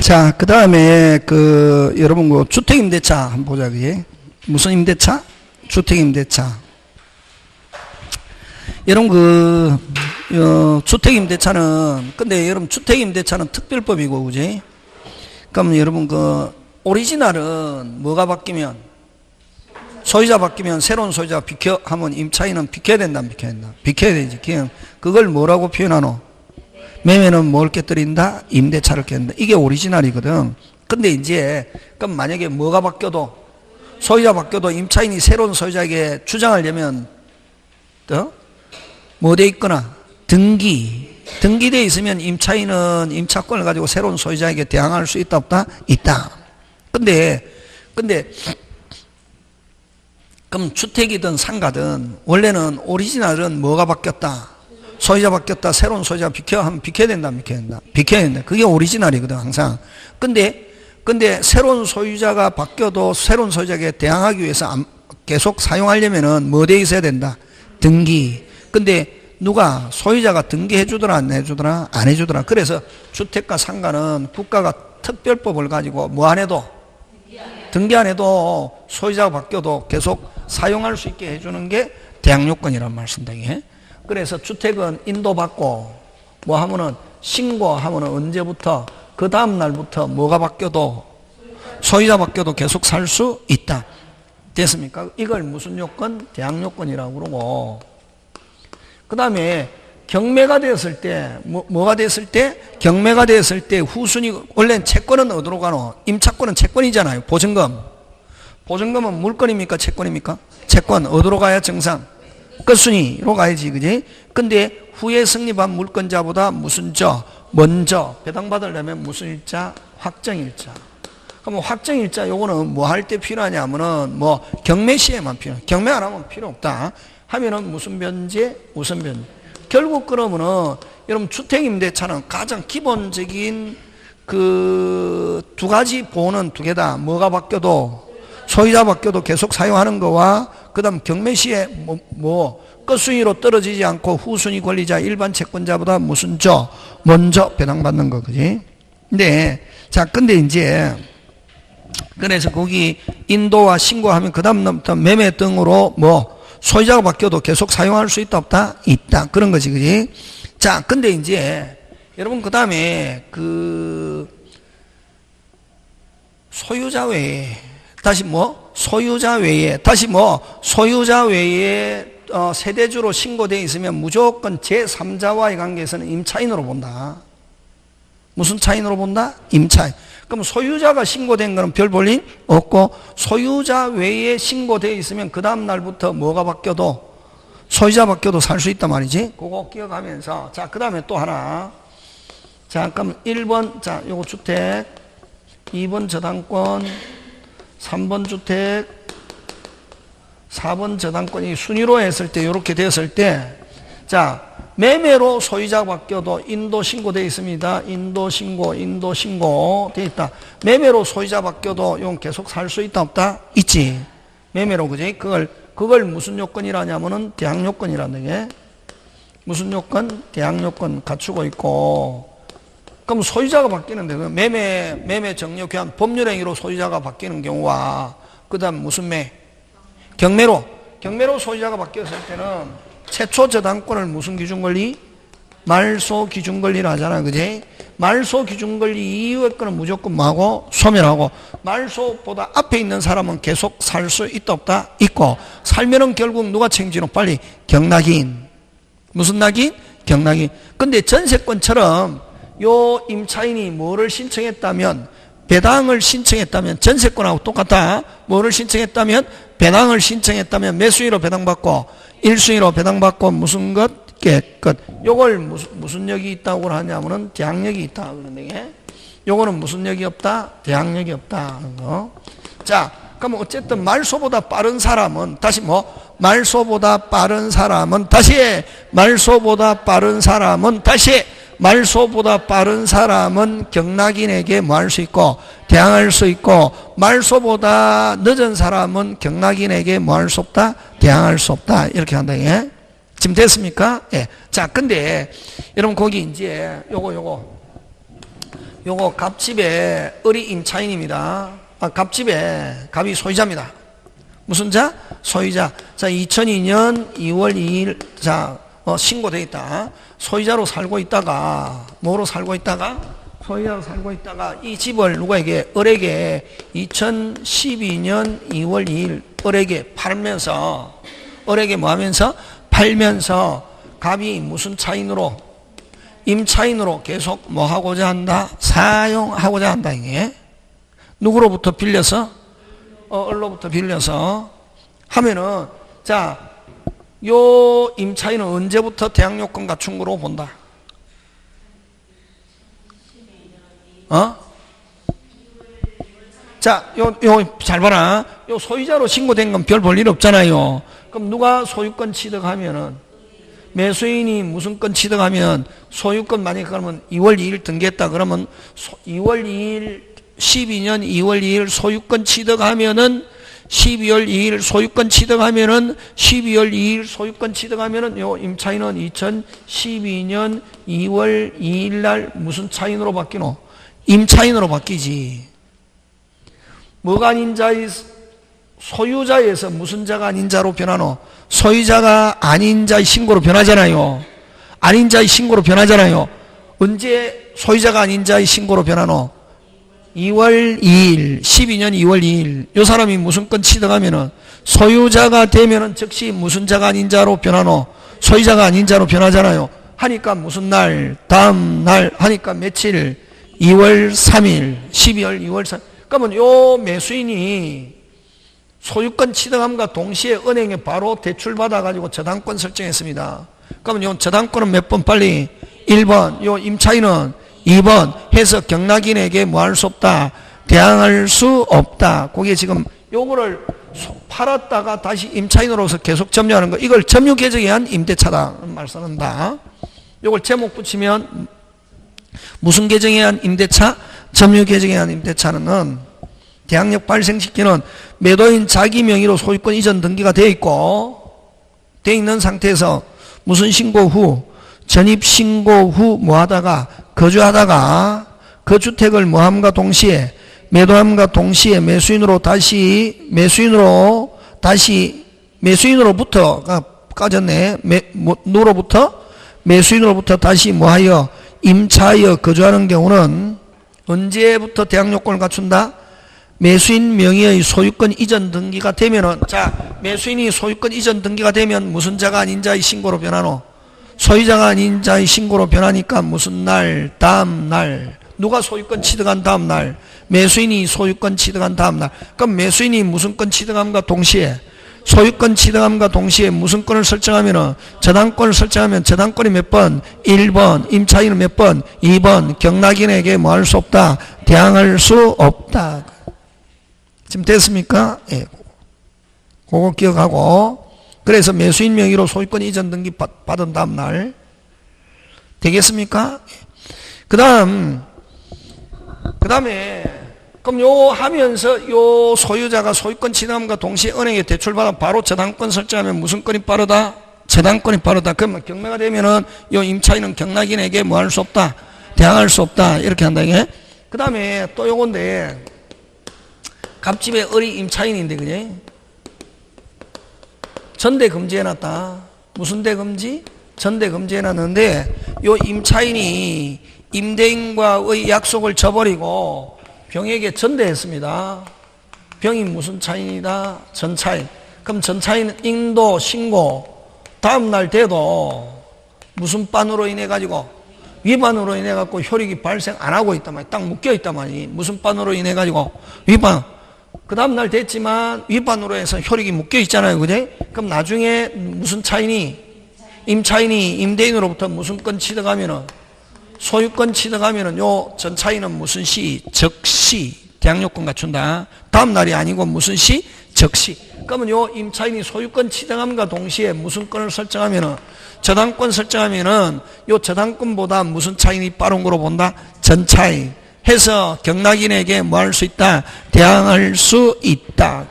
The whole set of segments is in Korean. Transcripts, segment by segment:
자, 그 다음에 여러분 주택임대차 한번 보자. 그게 무슨 임대차? 주택임대차. 여러분 주택임대차는, 근데 여러분 주택임대차는 특별법이고, 그지? 그럼 여러분 오리지널은 뭐가 바뀌면, 소유자 바뀌면 새로운 소유자 하면 임차인은 비켜야 된다, 안 비켜야 된다? 비켜야 되지. 그걸 뭐라고 표현하노? 매매는 뭘 깨뜨린다? 임대차를 깨뜨린다. 이게 오리지널이거든. 근데 이제, 그럼 만약에 뭐가 바뀌어도, 소유자 바뀌어도 임차인이 새로운 소유자에게 주장하려면, 뭐 돼 있거나, 등기돼 있으면 임차인은 임차권을 가지고 새로운 소유자에게 대항할 수 있다, 없다? 있다. 근데, 그럼 주택이든 상가든, 원래는 오리지널은 뭐가 바뀌었다? 소유자 바뀌었다, 새로운 소유자 하면 비켜야 된다, 안 비켜야 된다? 비켜야 된다. 그게 오리지널이거든, 항상. 근데 새로운 소유자가 바뀌어도 새로운 소유자에게 대항하기 위해서 계속 사용하려면은 뭐 돼 있어야 된다? 등기. 근데 누가 소유자가 등기해 주더라, 안 해주더라? 안 해주더라. 그래서 주택과 상가는 국가가 특별법을 가지고 뭐 안 해도, 등기 안 해도 소유자가 바뀌어도 계속 사용할 수 있게 해주는 게 대항요건이란 말씀이다. 그래서 주택은 인도받고 뭐 하면은 신고하면은 언제부터, 그 다음 날부터 뭐가 바뀌어도, 소유자 바뀌어도 계속 살 수 있다. 됐습니까? 이걸 무슨 요건? 대항요건이라고 그러고, 그 다음에 경매가 되었을 때, 뭐가 됐을 때? 경매가 되었을 때 후순위, 원래는 채권은 어디로 가노? 임차권은 채권이잖아요. 보증금은 물건입니까? 채권입니까? 채권. 어디로 가야 정상? 끝순위로 가야지, 그지? 근데 후에 성립한 물권자보다 무슨 먼저 배당받으려면 무슨 일자? 확정일자. 그럼 확정일자 요거는 뭐 할 때 필요하냐면은 경매 시에만 필요해. 경매 안 하면 필요 없다. 하면은 무슨 변제? 우선 변제. 결국 그러면은 여러분 주택임대차는 가장 기본적인 두 가지 보호는 두 개다. 뭐가 바뀌어도, 소유자 바뀌어도 계속 사용하는 거와, 그 다음 경매 시에 끝순위로 떨어지지 않고 후순위 권리자 일반 채권자보다 무슨 먼저 배당받는 거, 그지? 근데 이제, 그래서 거기 인도와 신고하면 그 다음부터 매매 등으로 소유자가 바뀌어도 계속 사용할 수 있다, 없다? 있다. 그런 거지, 그지? 자, 근데 이제, 여러분 그 다음에 소유자 외에, 소유자 외에 세대주로 신고되어 있으면 무조건 제3자와의 관계에서는 임차인으로 본다. 무슨 차인으로 본다? 임차인. 그럼 소유자가 신고된 거는 별 볼 일 없고, 소유자 외에 신고되어 있으면 그 다음 날부터 뭐가 바뀌어도, 소유자 바뀌어도 살 수 있단 말이지. 그거 기억하면서, 자, 그 다음에 또 하나. 자, 그럼 1번, 자, 요거 주택, 2번 저당권, 3번 주택, 4번 저당권이 순위로 했을 때, 이렇게 되었을 때, 자, 매매로 소유자가 바뀌어도 인도 신고되어 있습니다. 인도 신고 되어 있다. 매매로 소유자 바뀌어도 이건 계속 살 수 있다, 없다? 있지. 매매로, 그지? 그걸 무슨 요건이라냐면은 대항요건이라는 게. 무슨 요건? 대항요건 갖추고 있고. 그럼 소유자가 바뀌는데, 매매 정려 교환 법률행위로 소유자가 바뀌는 경우와, 그 다음 무슨 경매로 소유자가 바뀌었을 때는 최초 저당권을 무슨 기준권리? 말소 기준권리를 하잖아, 그지? 말소 기준권리 이후의 거는 무조건 뭐하고? 소멸하고, 말소보다 앞에 있는 사람은 계속 살 수 있다, 없다? 있고, 살면은 결국 누가 책임지노? 빨리 경락인. 무슨 낙인? 경락인. 근데 전세권처럼 요 임차인이 뭐를 신청했다면, 배당을 신청했다면, 전세권하고 똑같아. 뭐를 신청했다면? 배당을 신청했다면 매수위로 배당받고 1순위로 배당받고 무슨 것? 깨끗. 요걸 무슨 역이 있다고 하냐면은 대항력이 있다. 그러는데 요거는 무슨 역이 없다? 대항력이 없다. 자, 그럼 어쨌든 말소보다 빠른 사람은 말소보다 빠른 사람은 경락인에게 뭐 할 수 있고 대항할 수 있고, 말소보다 늦은 사람은 경락인에게 뭐 할 수 없다? 대항할 수 없다. 이렇게 한다. 예? 지금 됐습니까? 예. 자, 근데 여러분 거기 이제 요거 요거 갑집의 을이 임차인입니다. 갑집의 갑이 소유자입니다. 무슨 자? 소유자. 자, 2002년 2월 2일, 자, 신고되어 있다. 소유자로 살고 있다가, 뭐로 살고 있다가? 소유자로 살고 있다가, 이 집을 누구에게? 을에게 2012년 2월 2일 을에게 팔면서, 을에게 뭐 하면서? 팔면서, 갑이 무슨 차인으로? 임차인으로 계속 뭐 하고자 한다? 사용하고자 한다, 이게. 누구로부터 빌려서? 을로부터 빌려서 하면은, 자, 요 임차인은 언제부터 대항요건 갖춘 거로 본다? 자, 요 잘 봐라. 요 소유자로 신고된 건 별 볼 일 없잖아요. 그럼 누가 소유권 취득하면은, 매수인이 무슨 건 취득하면, 소유권 만약에 그러면 2월 2일 등기했다 그러면 2월 2일 12년 2월 2일 소유권 취득하면은 12월 2일 소유권 취득하면은 12월 2일 소유권 취득하면은 요 임차인은 2012년 2월 2일 날 무슨 차인으로 바뀌노? 임차인으로 바뀌지. 뭐가 아닌 자의 소유자에서 무슨 자가 아닌 자로 변하노? 소유자가 아닌 자의 신고로 변하잖아요. 아닌 자의 신고로 변하잖아요. 언제 소유자가 아닌 자의 신고로 변하노? 2월 2일, 12년 2월 2일. 요 사람이 무슨 건 취득하면은 소유자가 되면은 즉시 무슨 자가 아닌 자로 변하노? 소유자가 아닌 자로 변하잖아요. 하니까 무슨 날? 다음 날 하니까 며칠? 2월 3일, 12월 2월 3일. 그러면 요 매수인이 소유권 취득함과 동시에 은행에 바로 대출받아가지고 저당권 설정했습니다. 그러면 요 저당권은 몇 번 빨리? 1번. 요 임차인은 2번 해서 경락인에게 뭐 할 수 없다? 대항할 수 없다. 그게 지금 요거를 팔았다가 다시 임차인으로서 계속 점유하는 거. 이걸 점유 계정에 한 임대차다. 말씀한다. 요걸 제목 붙이면 무슨 계정에 한 임대차? 점유 계정에 한 임대차는 대항력 발생시키는 매도인 자기 명의로 소유권 이전 등기가 되어 있는 상태에서 무슨 신고 후? 전입신고 후 뭐 하다가 거주하다가 그 주택을 뭐함과 동시에 매도함과 동시에 매수인으로부터가 까졌네. 매수인으로부터 다시 뭐하여 임차하여 거주하는 경우는 언제부터 대항요건을 갖춘다? 매수인 명의의 소유권 이전 등기가 되면은, 자, 매수인이 소유권 이전 등기가 되면 무슨 자가 아닌 자의 신고로 변하노? 소유자가 아닌 자의 신고로 변하니까 무슨 날? 다음 날. 누가 소유권 취득한 다음 날? 매수인이 소유권 취득한 다음 날. 그럼 매수인이 무슨 건 취득함과 동시에, 소유권 취득함과 동시에 무슨 건을 설정하면은, 저당권을 설정하면 저당권이 몇 번? 1번. 임차인은 몇 번? 2번. 경락인에게 뭐 할 수 없다? 대항할 수 없다. 지금 됐습니까? 예. 그거 기억하고. 그래서 매수인 명의로 소유권 이전 등기 받은 다음 날. 되겠습니까? 그 다음에, 그럼 요 하면서 요 소유자가 소유권 취득함과 동시에 은행에 대출받아 바로 저당권 설정하면 무슨 건이 빠르다? 저당권이 빠르다. 그러면 경매가 되면은 요 임차인은 경락인에게 뭐 할 수 없다? 대항할 수 없다. 이렇게 한다, 이게. 그 다음에 또 요건데, 갑집의 을이 임차인인데, 그지? 전대 금지해놨다. 무슨 대 금지? 전대 금지해놨는데, 요 임차인이 임대인과의 약속을 저버리고 병에게 전대했습니다. 병이 무슨 차인이다? 전차인. 그럼 전차인 인도, 신고, 다음날 돼도 무슨 반으로 인해가지고, 위반으로 인해갖고 효력이 발생 안 하고 있단 말이야. 딱 묶여있단 말이야. 무슨 반으로 인해가지고, 위반. 그 다음날 됐지만 위반으로 해서 효력이 묶여있잖아요. 그지? 그럼 나중에 무슨 차인이, 임차인이 임대인으로부터 무슨 건 취득하면은, 소유권 취득하면은 요 전차인은 무슨 시? 적시. 대항요건 갖춘다. 다음날이 아니고 무슨 시? 적시. 그러면 요 임차인이 소유권 취득함과 동시에 무슨 건을 설정하면은, 저당권 설정하면은 요 저당권보다 무슨 차인이 빠른 거로 본다? 전차인. 해서 경락인에게 뭐 할 수 있다? 대항할 수 있다.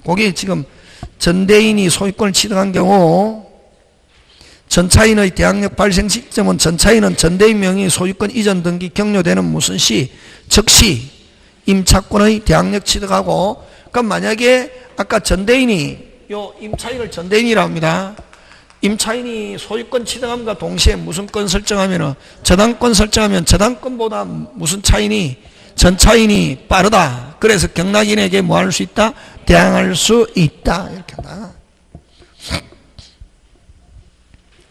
그게 지금 전대인이 소유권을 취득한 경우 전차인의 대항력 발생 시점은 전차인은 전대인 명의 소유권 이전 등기 격려되는 무슨 시, 즉시 임차권의 대항력 취득하고, 그럼 만약에 아까 전대인이 요 임차인을 전대인이라고 합니다. 임차인이 소유권 취득함과 동시에 무슨 권 설정하면은 저당권 설정하면 저당권보다 무슨 차인이 전차인이 빠르다. 그래서 경락인에게 뭐 할 수 있다? 대항할 수 있다. 이렇게 한다.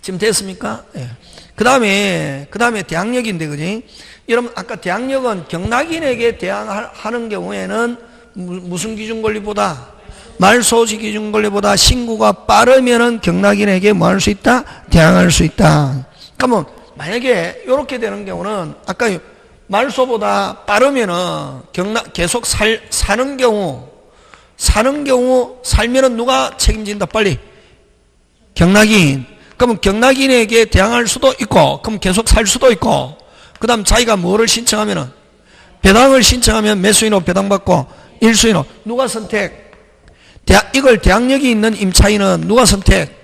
지금 됐습니까? 예. 그 다음에 대항력인데, 그지? 여러분, 아까 대항력은 경락인에게 대항하는 경우에는 무슨 기준 권리보다? 말소지 기준 권리보다 신고가 빠르면은 경락인에게 뭐 할 수 있다? 대항할 수 있다. 그러면 만약에 이렇게 되는 경우는 아까 말소보다 빠르면은 계속 사는 경우 살면은 누가 책임진다? 빨리. 경락인. 그러면 경락인에게 대항할 수도 있고, 그럼 계속 살 수도 있고, 그 다음 자기가 뭐를 신청하면은, 배당을 신청하면 매수인으로 배당받고, 일수인으로. 누가 선택? 이걸 대항력이 있는 임차인은 누가 선택?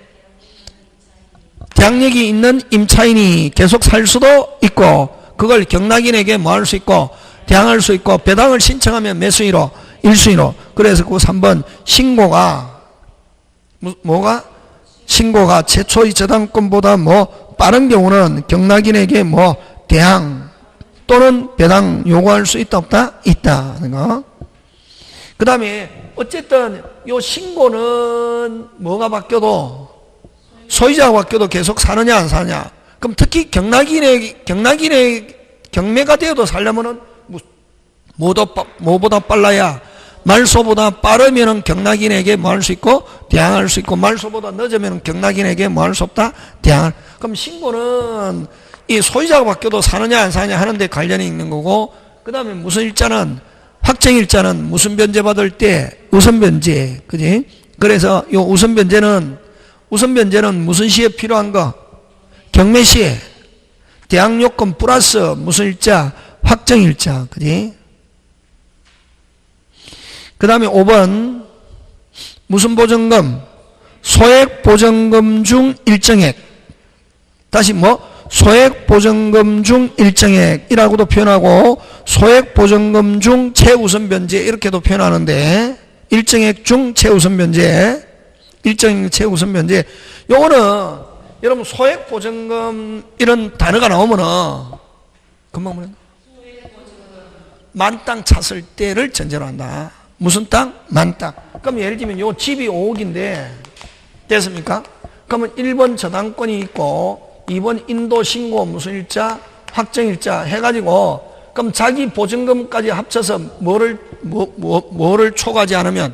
대항력이 있는 임차인이 계속 살 수도 있고, 그걸 경락인에게 뭐 할 수 있고, 대항할 수 있고, 배당을 신청하면 매수인으로, 일수인으로. 그래서 그 3번, 신고가, 뭐가? 신고가 최초의 저당권보다 뭐 빠른 경우는 경락인에게 뭐 대항 또는 배당 요구할 수 있다 없다? 있다 하는 거. 그 다음에 어쨌든 요 신고는 뭐가 바뀌어도 소유자가 바뀌어도 계속 사느냐 안 사느냐. 그럼 특히 경락인의 경매가 되어도 살려면은 뭐보다 빨라야, 말소보다 빠르면은 경락인에게 뭐 할 수 있고 대항할 수 있고, 말소보다 늦으면 경락인에게 뭐 할 수 없다? 대항할. 그럼 신고는 이 소유자가 바뀌어도 사느냐 안 사느냐 하는데 관련이 있는 거고, 그 다음에 무슨 일자는, 확정일자는 무슨 변제 받을 때 우선 변제, 그지? 그래서 요 우선 변제는 무슨 시에 필요한 거? 경매 시에. 대항 요건 플러스 무슨 일자? 확정일자, 그지? 그 다음에 5번 무슨 보증금? 소액보증금 중 일정액. 다시 뭐? 소액보증금 중 일정액이라고도 표현하고, 소액보증금 중 최우선 변제 이렇게도 표현하는데, 일정액 중 최우선 변제, 일정액 최우선 변제. 요거는 여러분 소액보증금 이런 단어가 나오면은 금방 뭐냐? 만땅 찼을 때를 전제로 한다. 무슨 땅? 만땅. 그럼 예를 들면 요 집이 5억인데 됐습니까? 그러면 1번 저당권이 있고 2번 인도 신고 무슨 일자? 확정일자 해가지고, 그럼 자기 보증금까지 합쳐서 뭐를 초과하지 않으면,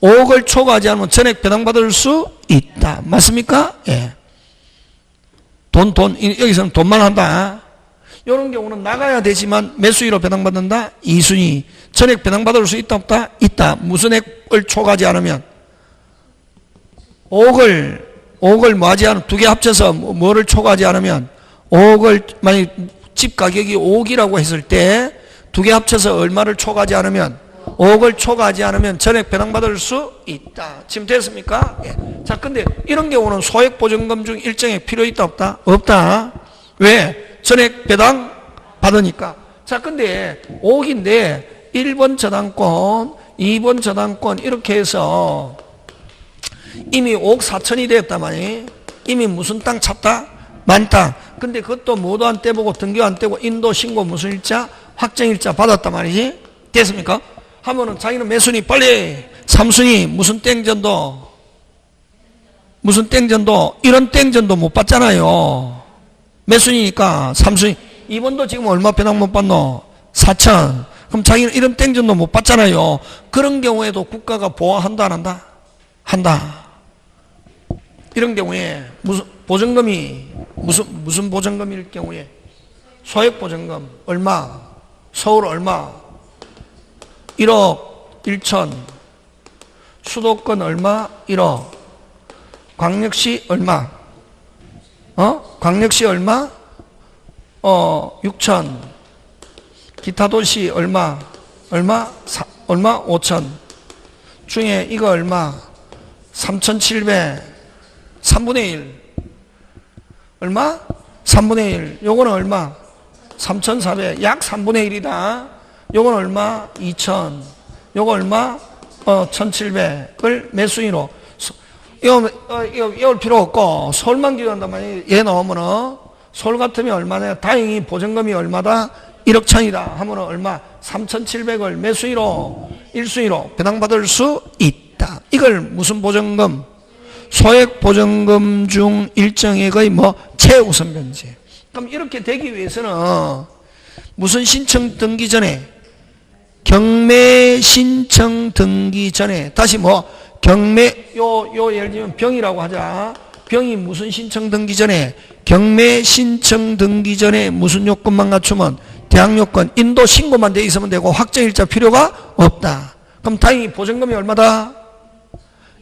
5억을 초과하지 않으면 전액 배당받을 수 있다. 맞습니까? 예. 여기서는 돈만 한다. 이런 경우는 나가야 되지만 매수위로 배당받는다. 2순위. 전액 배당받을 수 있다 없다? 있다. 무슨 액을 초과하지 않으면 5억을 뭐 하지 않으면, 두 개 합쳐서 뭐를 초과하지 않으면, 5억을 만약 집 가격이 5억이라고 했을 때 두 개 합쳐서 얼마를 초과하지 않으면, 5억을 초과하지 않으면 전액 배당받을 수 있다. 지금 됐습니까? 예. 자, 근데 이런 경우는 소액보증금 중 일정액 필요 있다 없다? 없다. 왜? 전액 배당 받으니까. 자, 근데 5억인데 1번 저당권, 2번 저당권 이렇게 해서 이미 5억 4천이 되었단 말이에요. 이미 무슨 땅 찼다? 만땅. 근데 그것도 모두 안 떼보고 등교 안 떼고 인도 신고 무슨 일자? 확정일자 받았단 말이지. 됐습니까? 하면은 자기는 매순위 빨리 3순위 무슨 땡전도 이런 땡전도 못 받잖아요. 매순위니까 3순위. 2번도 지금 얼마 배당 못 받노? 4천. 그럼 자기는 이런 땡전도 못 받잖아요. 그런 경우에도 국가가 보호한다 안 한다? 한다. 이런 경우에 무슨 보증금이 무슨 보증금일 경우에 소액보증금 얼마? 서울 얼마? 1억 1천. 수도권 얼마? 1억. 광역시 얼마? 광역시 얼마? 6천. 기타 도시 얼마? 5천. 중에 이거 얼마? 3,700. 3분의 1. 얼마? 3분의 1. 요거는 얼마? 3,400. 약 3분의 1이다. 요건 얼마? 2,000. 요거 얼마? 1,700을 매수인으로. 이거 외울 필요 없고, 서울만 기준한단 말이에요. 얘 넣으면은, 서울 같으면 얼마냐? 다행히 보증금이 얼마다? 1억 1,000이다. 하면은 얼마? 3,700을 매수인으로, 일수인으로 배당받을 수 있다. 이걸 무슨 보증금? 소액 보증금 중 일정액의 최우선 변제. 그럼 이렇게 되기 위해서는 무슨 신청 등기 전에, 경매 신청 등기 전에, 다시 경매, 예를 들면 병이라고 하자. 병이 무슨 신청 등기 전에, 경매 신청 등기 전에 무슨 요건만 갖추면, 대항 요건, 인도 신고만 돼 있으면 되고, 확정일자 필요가 없다. 그럼 다행히 보증금이 얼마다?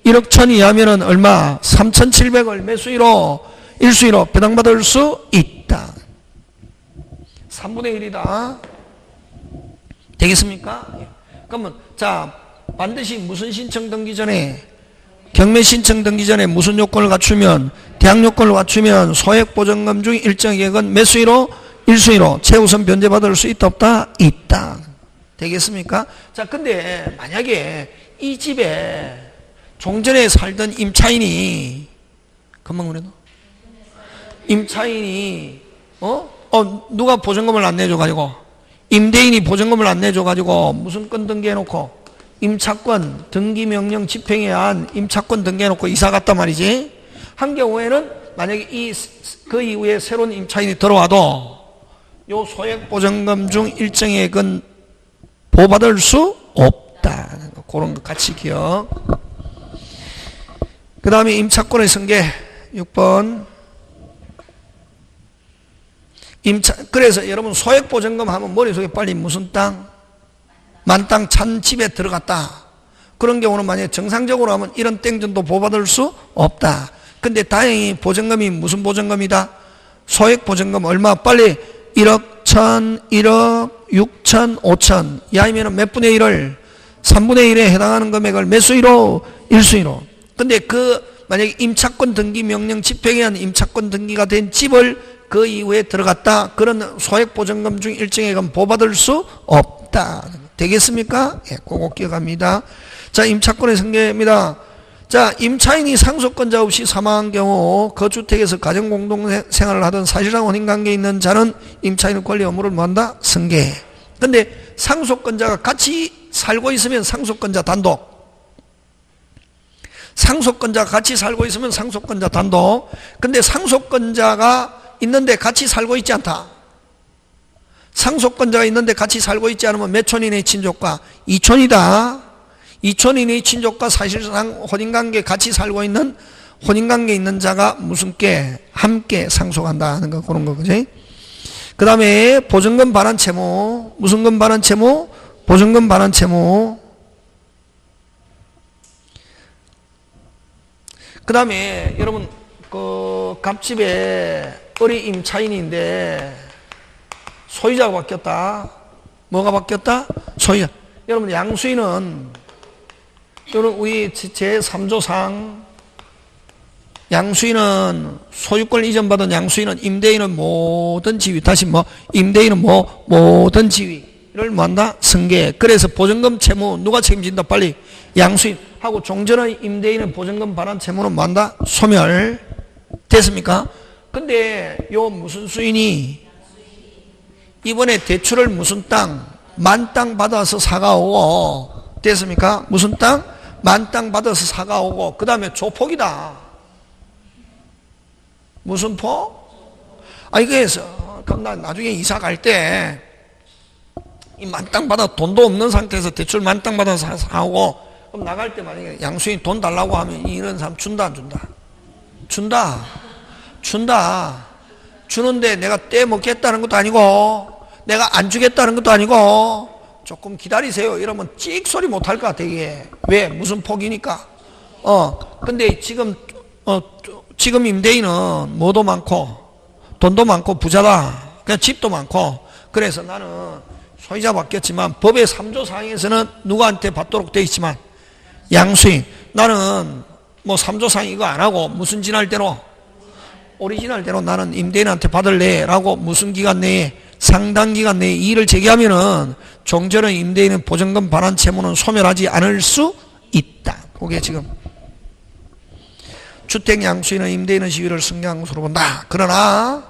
1억 1,000이 하면은 얼마? 3,700을 매수인으로, 일수인으로 배당받을 수 있다. 3분의 1이다. 되겠습니까? 그러면, 자, 반드시 무슨 신청 등기 전에, 경매 신청 등기 전에 무슨 요건을 갖추면, 대항 요건을 갖추면 소액 보증금 중 일정액은 매수인으로, 일수인으로 최우선 변제받을 수 있다, 없다? 있다. 되겠습니까? 자, 근데 만약에 이 집에 종전에 살던 임차인이, 금방 그래도? 임차인이, 누가 보증금을 안 내줘가지고, 임대인이 보증금을 안 내줘가지고, 무슨 건 등기해놓고, 임차권 등기명령 집행에 한 임차권 등기해놓고 이사 갔단 말이지. 한 경우에는 만약에 그 이후에 새로운 임차인이 들어와도 요 소액 보증금 중 일정액은 보호받을 수 없다. 그런 것 같이 기억. 그 다음에 임차권의 승계 6번. 그래서 여러분 소액 보증금 하면 머릿속에 빨리 무슨 땅? 만땅 찬 집에 들어갔다. 그런 경우는 만약에 정상적으로 하면 이런 땡전도 보호받을 수 없다. 근데 다행히 보증금이 무슨 보증금이다? 소액 보증금 얼마? 빨리 1억 1,000, 1억 6천, 5천. 야이면은 몇 분의 1을 3분의 1에 해당하는 금액을 매수인으로, 일수인으로. 근데 만약에 임차권 등기 명령 집행에 의한 임차권 등기가 된 집을 그 이후에 들어갔다. 그런 소액 보증금 중 일정액은 보호받을 수 없다. 되겠습니까? 예, 그거 기억합니다. 자, 임차권의 승계입니다. 자, 임차인이 상속권자 없이 사망한 경우 그 주택에서 가정공동생활을 하던 사실상 혼인관계에 있는 자는 임차인의 권리 의무를 뭐한다? 승계. 근데 상속권자가 같이 살고 있으면 상속권자 단독. 상속권자가 같이 살고 있으면 상속권자 단독. 근데 상속권자가 있는데 같이 살고 있지 않다. 상속권자가 있는데 같이 살고 있지 않으면 몇 촌 이내의 친족과? 2촌이다. 2촌 이내의 친족과 사실상 혼인관계 같이 살고 있는 혼인관계 있는 자가 무슨 께? 함께 상속한다 하는 거 그런 거 그지? 그 다음에 보증금 반환 채무. 무슨 금 반환 채무? 보증금 반환 채무. 그 다음에 여러분 갑집에 어리 임차인인데 소유자가 바뀌었다. 뭐가 바뀌었다? 소유자. 여러분 양수인은 여러분 우리 제3조상 양수인은 소유권 이전받은 양수인은 임대인은 모든 지위 다시 임대인은 모든 지위를 뭐한다? 승계. 그래서 보증금 채무 누가 책임진다? 빨리 양수인 하고 종전의 임대인은 보증금 반환 채무는 뭐한다? 소멸. 됐습니까? 근데 요 무슨 수인이 이번에 대출을 무슨 땅? 만땅 받아서 사가오고. 됐습니까? 무슨 땅? 만땅 받아서 사가오고. 그 다음에 조폭이다. 무슨 폭? 이거에서 그럼 나 나중에 이사 갈 때 이 만땅 받아 돈도 없는 상태에서 대출 만땅 받아서 사오고 그럼 나갈 때 만약에 양수인 돈 달라고 하면 이런 사람 준다 안 준다? 준다. 주는데 내가 떼먹겠다는 것도 아니고 내가 안 주겠다는 것도 아니고 조금 기다리세요 이러면 찍 소리 못할 것 같아 이게. 왜? 무슨 폭이니까. 근데 지금 임대인은 뭐도 많고 돈도 많고 부자다. 그냥 집도 많고. 그래서 나는 소유자 바뀌었지만 법의 3조 상에서는 누구한테 받도록 되어 있지만 양수인. 나는 3조 상 이거 안 하고 무슨 지날 대로 오리지널대로 나는 임대인한테 받을래 라고 무슨 기간 내에 상당 기간 내에 이의를 제기하면은 종전의 임대인은 보증금 반환 채무는 소멸하지 않을 수 있다. 그게 지금 주택 양수인은 임대인의 시위를 승계한 것으로 본다. 그러나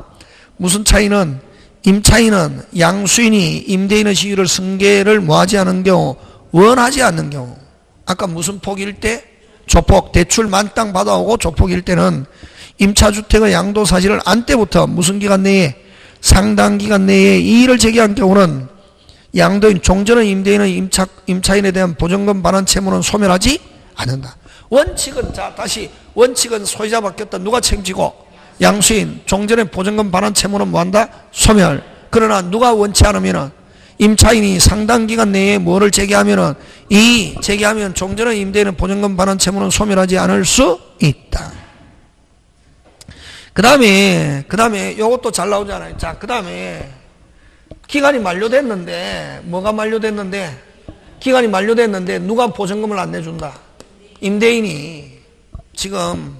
무슨 차이는 임차인은 양수인이 임대인의 시위를 승계를 뭐하지 않은 경우 원하지 않는 경우 아까 무슨 폭일 때 조폭 대출 만땅 받아오고 조폭일 때는 임차주택의 양도 사실을 안 때부터 무슨 기간 내에 상당 기간 내에 이의를 제기한 경우는 양도인 종전의 임대인의 임차인에 대한 보증금 반환 채무는 소멸하지 않는다. 원칙은 자 다시 원칙은 소유자 바뀌었다. 누가 책임지고 양수인 종전의 보증금 반환 채무는 뭐한다? 소멸. 그러나 누가 원치 않으면은 임차인이 상당 기간 내에 뭐를 제기하면은 이 제기하면 종전의 임대인은 보증금 반환 채무는 소멸하지 않을 수 있다. 그 다음에 요것도 잘 나오잖아요. 자, 그 다음에 기간이 만료됐는데 뭐가 만료됐는데 기간이 만료됐는데 누가 보증금을 안 내준다. 임대인이 지금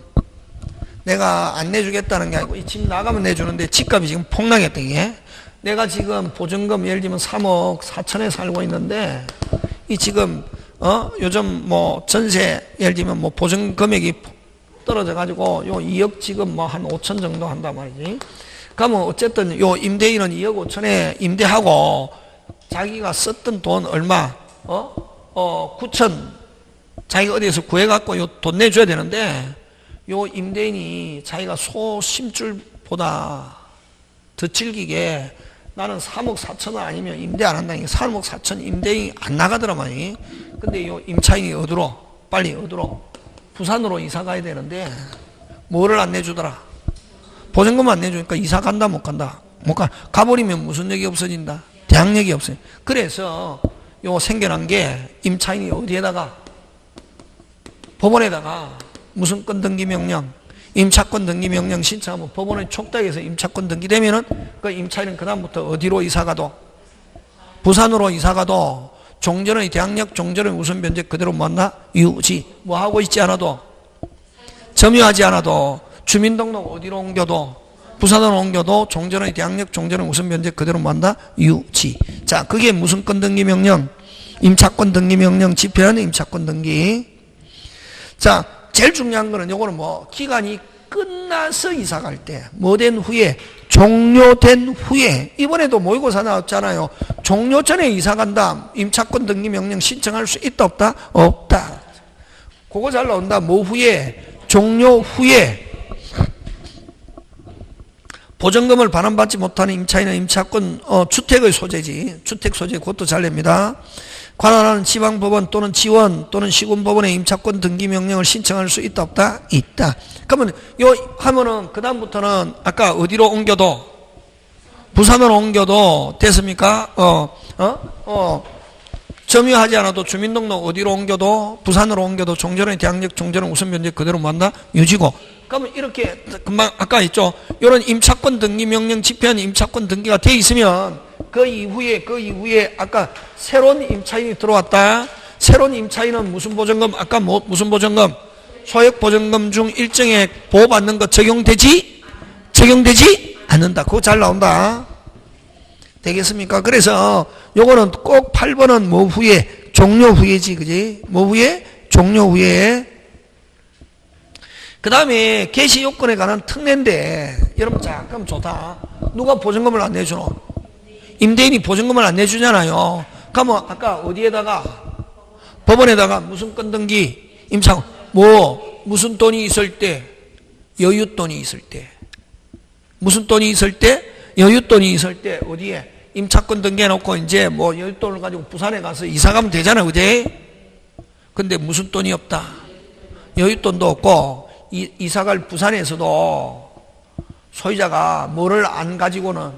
내가 안 내주겠다는 게 아니고 이 집 나가면 내주는데 집값이 지금 폭락했다 이게. 내가 지금 보증금 예를 들면 3억 4천에 살고 있는데 이 지금 요즘 뭐 전세 예를 들면 뭐 보증 금액이 떨어져 가지고 요 2억 지금 뭐 한 5천 정도 한단 말이지. 그러면 어쨌든 요 임대인은 2억 5천에 임대하고 자기가 썼던 돈 얼마 9천 자기가 어디에서 구해갖고 요 돈 내줘야 되는데 요 임대인이 자기가 소심줄보다 더 질기게 나는 3억 4천원 아니면 임대 안 한다니까 3억 4천 임대인이 안 나가더라만. 근데 요 임차인이 빨리 어디로 부산으로 이사 가야 되는데 뭐를 안 내주더라. 보증금 안 내주니까 이사 간다 못 간다. 못 가. 가버리면 무슨 역이 없어진다. 대항력이 없어요. 그래서 요 생겨난 게 임차인이 어디에다가 법원에다가 무슨 건 등기 명령 임차권 등기 명령 신청하면 법원에 촉탁해서 임차권 등기되면은 그 임차인은 그다음부터 어디로 이사가도 부산으로 이사가도 종전의 대항력 종전의 우선 변제 그대로 뭐한다? 유지. 뭐 하고 있지 않아도 점유하지 않아도 주민등록 어디로 옮겨도 부산으로 옮겨도 종전의 대항력 종전의 우선 변제 그대로 뭐한다? 유지. 자, 그게 무슨 건 등기 명령? 임차권 등기 명령 집행하는 임차권 등기. 자, 제일 중요한 거는 요거는 뭐 기간이 끝나서 이사 갈 때 뭐 된 후에 종료된 후에 이번에도 모의고사 나왔잖아요. 종료 전에 이사 간다. 임차권 등기 명령 신청할 수 있다 없다? 없다. 그거 잘 나온다. 뭐 후에 종료 후에 보증금을 반환받지 못하는 임차인은 임차권 주택의 소재지. 주택 소재 그것도 잘 냅니다. 관할하는 지방법원 또는 지원 또는 시군법원에 임차권 등기 명령을 신청할 수 있다 없다? 있다. 그러면 요 하면은 그 다음부터는 아까 어디로 옮겨도 부산으로 옮겨도 됐습니까? 점유하지 않아도 주민등록 어디로 옮겨도 부산으로 옮겨도 종전의 대항력 종전의 우선 변제 그대로 뭐한다? 유지고. 그러면 이렇게 금방 아까 했죠. 이런 임차권 등기 명령 집행한 임차권 등기가 돼 있으면 그 이후에 아까 새로운 임차인이 들어왔다. 새로운 임차인은 무슨 보증금? 아까 뭐 무슨 보증금? 소액 보증금 중 일정액 보호받는 것 적용되지 않는다. 그거 잘 나온다. 되겠습니까? 그래서 요거는 꼭 8번은 뭐 후에 종료 후에지, 그지? 뭐 후에 종료 후에. 그 다음에 개시 요건에 관한 특례인데 여러분 잠깐 좋다. 누가 보증금을 안 내주노? 임대인이 보증금을 안 내주잖아요. 그러면 아까 어디에다가 법원에다가 무슨 건 등기 임차 뭐 무슨 돈이 있을 때 여윳돈이 있을 때 무슨 돈이 있을 때 여윳돈이 있을 때 어디에 임차권 등기해놓고 이제 뭐 여윳돈을 가지고 부산에 가서 이사 가면 되잖아, 그제? 근데 무슨 돈이 없다. 여윳돈도 없고 이사갈 부산에서도 소유자가 뭐를 안 가지고는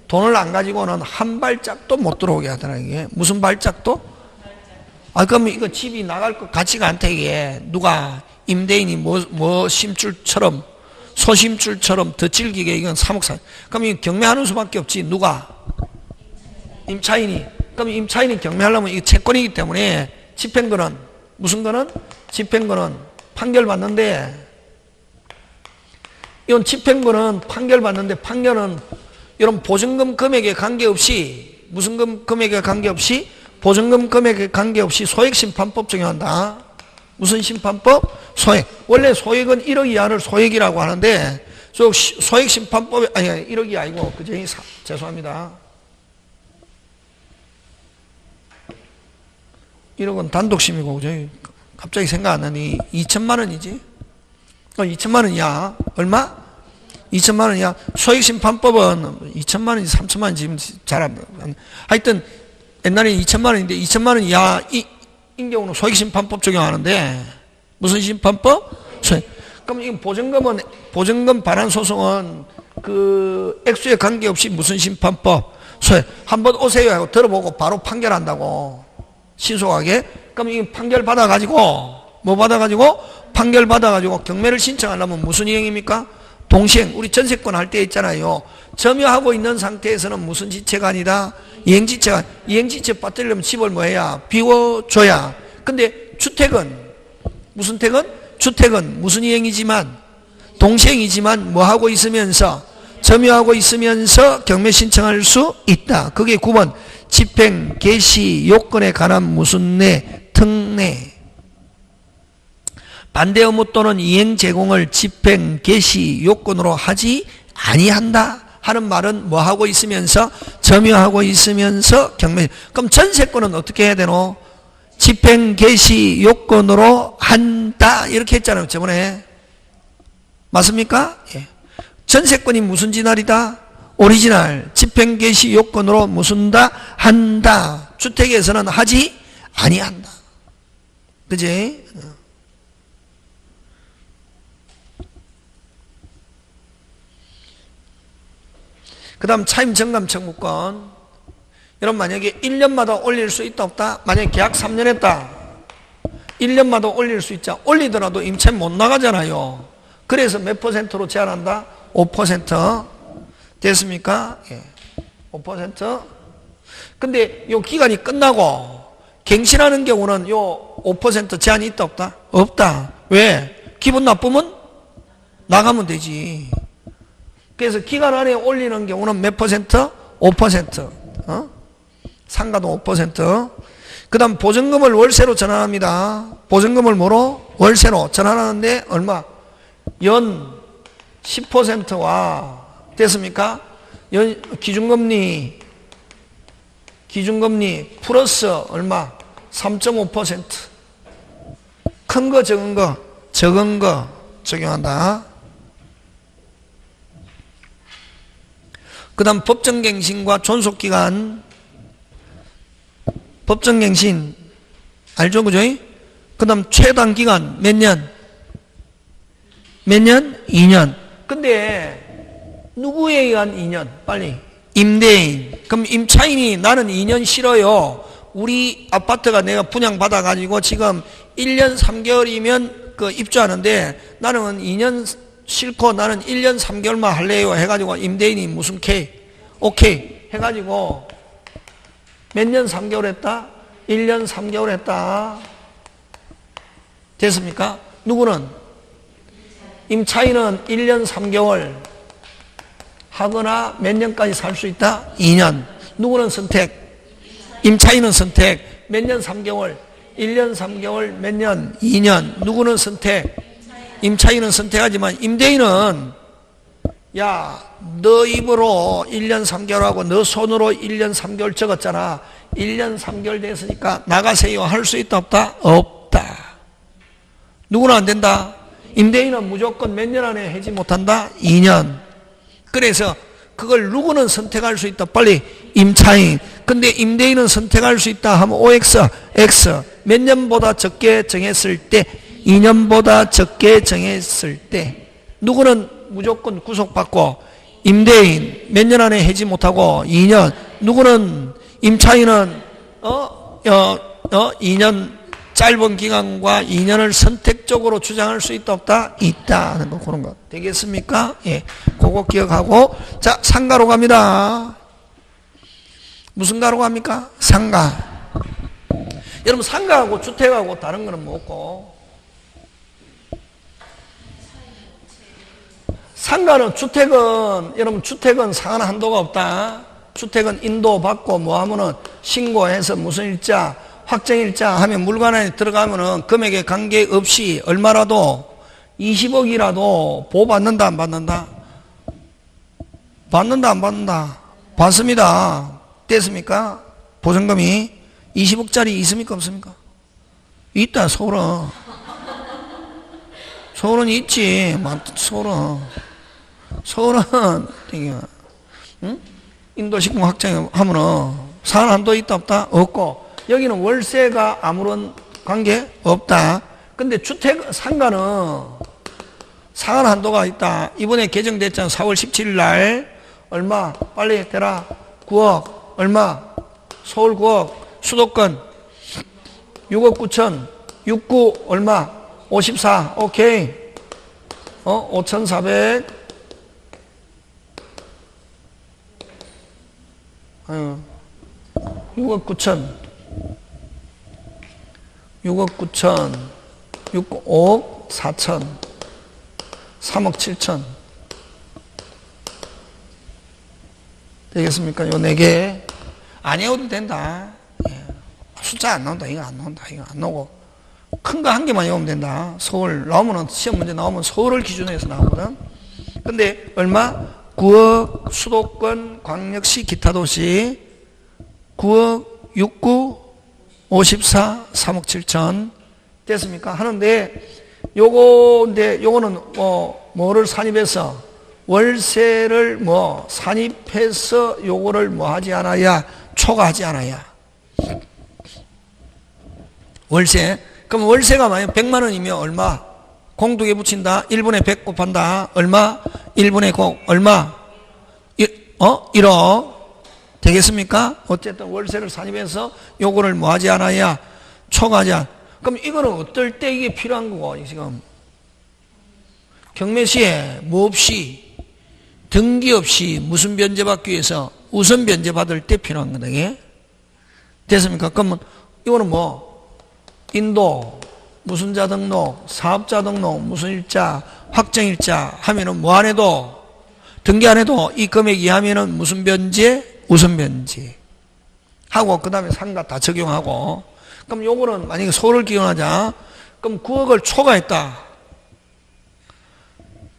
돈을 안 가지고는 한 발짝도 못 들어오게 하더라. 이게 무슨 발짝도? 그럼 이거 집이 나갈 것 같지가 않다. 이게 누가 임대인이 뭐 심줄처럼 소심줄처럼 더 질기게 이건 3억 4. 그럼 이 경매하는 수밖에 없지. 누가? 임차인이. 그럼 임차인이 경매하려면 이 채권이기 때문에 집행거는 무슨 거는? 집행거는 판결 받는데 이건 집행부는 판결받는데 판결은 이런 보증금 금액에 관계없이 무슨 금액에 관계없이 보증금 금액에 관계없이 소액심판법 적용한다. 무슨 심판법? 소액. 원래 소액은 1억 이하를 소액이라고 하는데 소액심판법에 아니 1억이 아니고 그죠? 죄송합니다. 1억은 단독심이고 그죠? 갑자기 생각 안 나니 2천만 원이지? 2천만 원이야. 얼마? 2천만 원이야. 소액심판법은 2천만 원인지 3천만 원인지 지금 잘 안, 하여튼 옛날에 2천만 원인데 2천만 원 이하인 경우는 소액심판법 적용하는데 무슨 심판법? 소액. 그럼 이 보증금 반환 소송은 그 액수에 관계없이 무슨 심판법? 소액. 한번 오세요 하고 들어보고 바로 판결한다고. 신속하게. 그럼 이 판결 받아가지고 뭐 받아가지고? 판결 받아가지고 경매를 신청하려면 무슨 이행입니까? 동시행. 우리 전세권 할 때 있잖아요. 점유하고 있는 상태에서는 무슨 지체가 아니다? 이행지체가. 이행지체 빠뜨리려면 집을 뭐 해야? 비워줘야. 근데 주택은 무슨 택은? 주택은 무슨 이행이지만 동시행이지만 뭐 하고 있으면서 점유하고 있으면서 경매 신청할 수 있다. 그게 9번 집행 개시 요건에 관한 무슨 내 특내. 반대 의무 또는 이행 제공을 집행 개시 요건으로 하지 아니한다 하는 말은 뭐 하고 있으면서 점유하고 있으면서 경매. 그럼 전세권은 어떻게 해야 되노? 집행 개시 요건으로 한다 이렇게 했잖아요 저번에. 맞습니까? 예. 전세권이 무슨 진할이다? 오리지널. 집행 개시 요건으로 무슨 다? 한다. 주택에서는 하지 아니한다. 그지? 그 다음 차임 정감 청구권. 여러분 만약에 1년마다 올릴 수 있다 없다? 만약에 계약 3년 했다. 1년마다 올릴 수 있자. 올리더라도 임차인 못 나가잖아요. 그래서 몇 퍼센트로 제한한다? 5%. 됐습니까? 예. 5%. 근데 요 기간이 끝나고 갱신하는 경우는 요 5% 제한이 있다 없다? 없다. 왜? 기분 나쁘면 나가면 되지. 그래서 기간 안에 올리는 경우는 몇 퍼센트? 5%. 상가도 5%. 그 다음 보증금을 월세로 전환합니다. 보증금을 뭐로? 월세로 전환하는데 얼마? 연 10%와 됐습니까? 기준금리 플러스 얼마? 3.5%. 큰 거 적은 거 적용한다. 그 다음 법정갱신과 존속기간. 법정갱신 알죠? 그죠? 그 다음 최단기간 몇 년? 몇 년? 2년. 근데 누구에 의한 2년? 빨리. 임대인. 그럼 임차인이 나는 2년 싫어요. 우리 아파트가 내가 분양받아가지고 지금 1년 3개월이면 그 입주하는데 나는 2년 싫고 나는 1년 3개월만 할래요 해가지고 임대인이 무슨 K? 오케이 해가지고 몇 년 3개월 했다? 1년 3개월 했다. 됐습니까? 누구는? 임차인은 1년 3개월 하거나 몇 년까지 살 수 있다? 2년. 누구는 선택? 임차인은 선택. 몇 년 3개월? 1년 3개월, 몇 년? 2년. 누구는 선택? 임차인은 선택하지만 임대인은 야, 너 입으로 1년 3개월하고 너 손으로 1년 3개월 적었잖아. 1년 3개월 됐으니까 나가세요. 할 수 있다 없다? 없다. 누구는 안 된다? 임대인은 무조건 몇 년 안에 하지 못한다? 2년. 그래서 그걸 누구는 선택할 수 있다? 빨리 임차인. 근데 임대인은 선택할 수 있다 하면 OX, X. 몇 년보다 적게 정했을 때 2년보다 적게 정했을 때 누구는 무조건 구속받고 임대인 몇 년 안에 하지 못하고 2년. 누구는 임차인은 2년 짧은 기간과 2년을 선택적으로 주장할 수 있다 없다? 있다 하는 거 그런 거 되겠습니까? 예, 그거 기억하고 자 상가로 갑니다. 무슨 가로 갑니까? 상가. 여러분 상가하고 주택하고 다른 거는 뭐고? 상가는 주택은 여러분 주택은 상한 한도가 없다. 주택은 인도받고 뭐 하면은 신고해서 무슨 일자 확정일자 하면 물건 안에 들어가면은 금액에 관계없이 얼마라도 20억이라도 보호 받는다 안 받는다? 받는다 안 받는다? 받습니다. 됐습니까? 보증금이 20억짜리 있습니까 없습니까? 있다. 서울은 있지. 서울은 되게 응? 인도시공 확정하면은 상한 한도 있다 없다? 없고 여기는 월세가 아무런 관계 없다. 근데 주택 상가는 상한 한도가 있다. 이번에 개정됐잖아. 4월 17일 날 얼마 빨리 대라. 9억 얼마? 서울 9억 수도권 6억 9천 69 얼마? 54 오케이 5,400 6억 9천 6억 9천 5억 4천 3억 7천 되겠습니까? 요 4개 안 외워도 된다. 예. 숫자 안 나온다. 이거 안 나온다. 이거 안 나오고 큰 거 한 개만 외우면 된다. 서울 나오면은 시험 문제 나오면 서울을 기준으로 해서 나오거든. 근데 얼마? 9억 수도권 광역시 기타 도시 9억 69 54 3억 7천 됐습니까? 하는데 요거는 뭐를 산입해서 월세를 산입해서 요거를 하지 않아야 초과하지 않아야 월세. 그럼 월세가 만약 100만 원이면 얼마? 공두개 붙인다. 1분에 100 곱한다. 얼마? 1분에 얼마? 1억. 되겠습니까? 어쨌든 월세를 산입해서 요거를 하지 않아야 초과하지 않아. 그럼 이거는 어떨 때 이게 필요한 거고, 지금. 경매시에 뭐 없이, 등기 없이 무슨 변제받기 위해서 우선 변제받을 때 필요한 거다, 이게. 됐습니까? 그러면 이거는 인도, 무슨 자 등록, 사업자 등록, 무슨 일자, 확정일자 하면은 뭐 안 해도, 등기 안 해도 이 금액 이하면은 무슨 변제? 우선 변제. 하고, 그 다음에 상가 다 적용하고. 그럼 요거는 만약에 서울을 기준하자. 그럼 9억을 초과했다.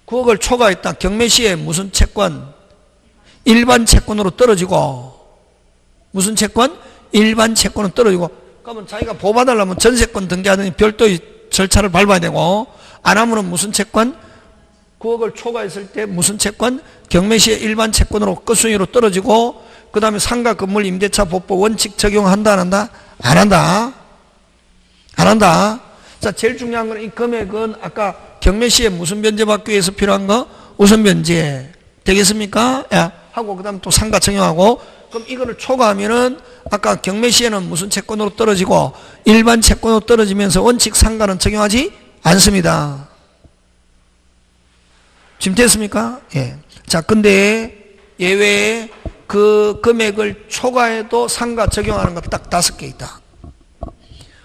9억을 초과했다. 경매시에 무슨 채권? 일반 채권으로 떨어지고. 무슨 채권? 일반 채권은 떨어지고. 그러면 자기가 보호받으려면 전세권 등기하더니 별도의 절차를 밟아야 되고, 안 하면은 무슨 채권? 9억을 초과했을 때 무슨 채권? 경매시의 일반 채권으로 끝순위로 떨어지고, 그 다음에 상가 건물 임대차 보법 원칙 적용한다 안 한다? 안 한다. 안 한다. 자, 제일 중요한 건 이 금액은 아까 경매시에 무슨 변제 받기 위해서 필요한 거? 우선 변제. 되겠습니까? 야, 하고 그 다음에 또 상가 적용하고, 그럼 이거를 초과하면은 아까 경매시에는 무슨 채권으로 떨어지고 일반 채권으로 떨어지면서 원칙 상가는 적용하지 않습니다. 지금 됐습니까? 예. 자, 근데 예외에 그 금액을 초과해도 상가 적용하는 거 딱 5개 있다.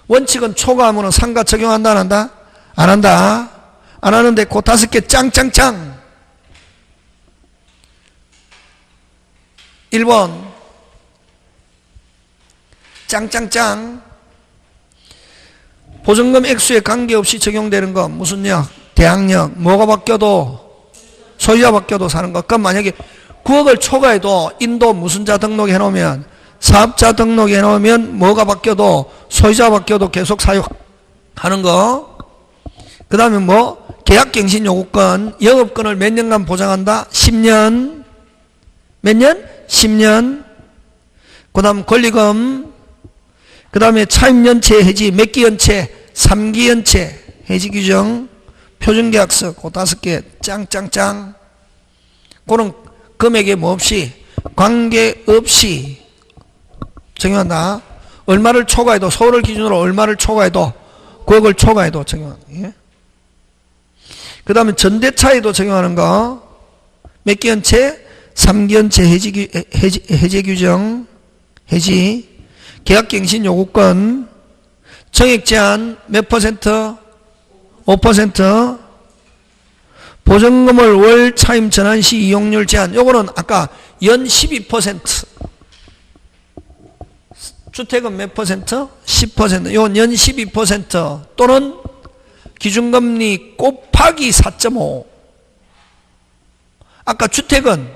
원칙은 초과하면 상가 적용한다 안 한다? 안 한다. 안 하는데 그 5개 짱짱짱. 1번 짱짱짱. 보증금 액수에 관계없이 적용되는 거 무슨 역? 대항력. 뭐가 바뀌어도 소유자 바뀌어도 사는 거. 그럼 만약에 9억을 초과해도 인도 무슨 자 등록해 놓으면 사업자 등록해 놓으면 뭐가 바뀌어도 소유자 바뀌어도 계속 사용하는 거. 그 다음에 계약갱신 요구권 영업권을 몇 년간 보장한다? 10년. 몇 년? 10년. 그 다음 권리금. 그 다음에 차임연체 해지 몇 기연체? 3기연체 해지 규정. 표준계약서 그 5개 짱짱짱. 그런 금액에 뭐 없이 관계없이 적용한다. 얼마를 초과해도 서울을 기준으로 얼마를 초과해도 9억을 초과해도 적용한다. 예? 그 다음에 전대차에도 적용하는 거 몇 기연체? 3기연체 해지 규정. 해지. 계약갱신 요구권. 정액 제한 몇 퍼센트? 5%. 보증금을 월 차임 전환 시 이용률 제한. 요거는 아까 연 12%. 주택은 몇 퍼센트? 10%. 요건 연 12% 또는 기준금리 곱하기 4.5. 아까 주택은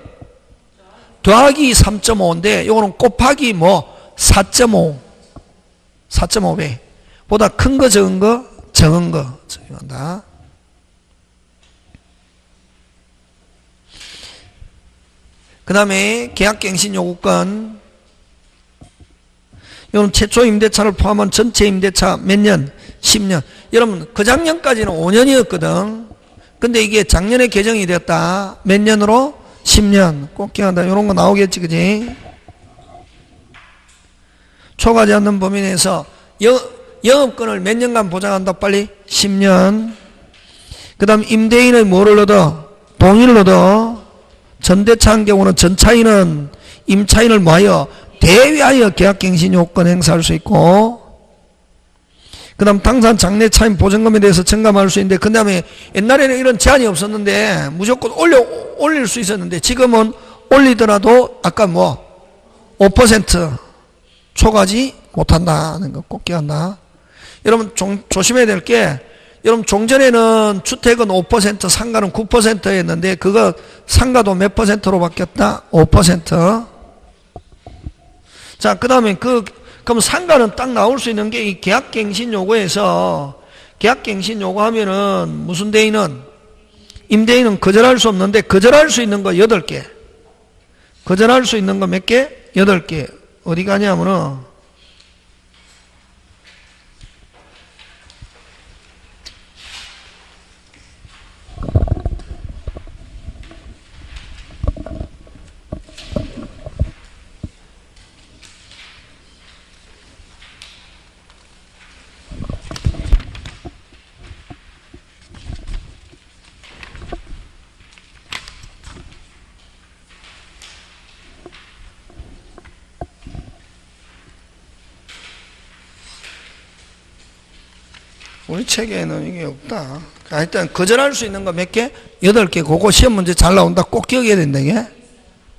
더하기 3.5인데 요거는 곱하기 4.5. 4.5배. 보다 큰 거 적은 거 적은 거 적용한다. 그 다음에 계약갱신 요구권. 이건 최초 임대차를 포함한 전체 임대차 몇 년? 10년. 여러분 그 작년까지는 5년이었거든. 근데 이게 작년에 개정이 됐다. 몇 년으로? 10년. 꼭 기억한다. 이런 거 나오겠지, 그지? 초과하지 않는 범위 내에서 영업권을 몇 년간 보장한다? 빨리 10년. 그 다음 임대인의 뭐를 얻어? 동의를 얻어. 전대차한 경우는 전차인은 임차인을 뭐하여? 대위하여 계약갱신 요건 행사할 수 있고, 그 다음 당산 장래 차임 보증금에 대해서 증감할 수 있는데, 그 다음에 옛날에는 이런 제한이 없었는데 무조건 올릴 수 있었는데 지금은 올리더라도 아까 5% 초과하지 못한다는 거 꼭 기억한다. 여러분 조심해야 될 게, 여러분 종전에는 주택은 5% 상가는 9%였는데 그거 상가도 몇 퍼센트로 바뀌었다? 5%. 자, 그 다음에 그럼 상가는 딱 나올 수 있는 게 이 계약갱신 요구에서, 계약갱신 요구하면은 무슨 대인은, 임대인은 거절할 수 없는데 거절할 수 있는 거 8개. 거절할 수 있는 거 몇 개? 8개. 어디 가냐면은 우리 책에는 이게 없다. 일단 거절할 수 있는 거 몇 개? 8개. 그거 시험 문제 잘 나온다. 꼭 기억해야 된다, 이게.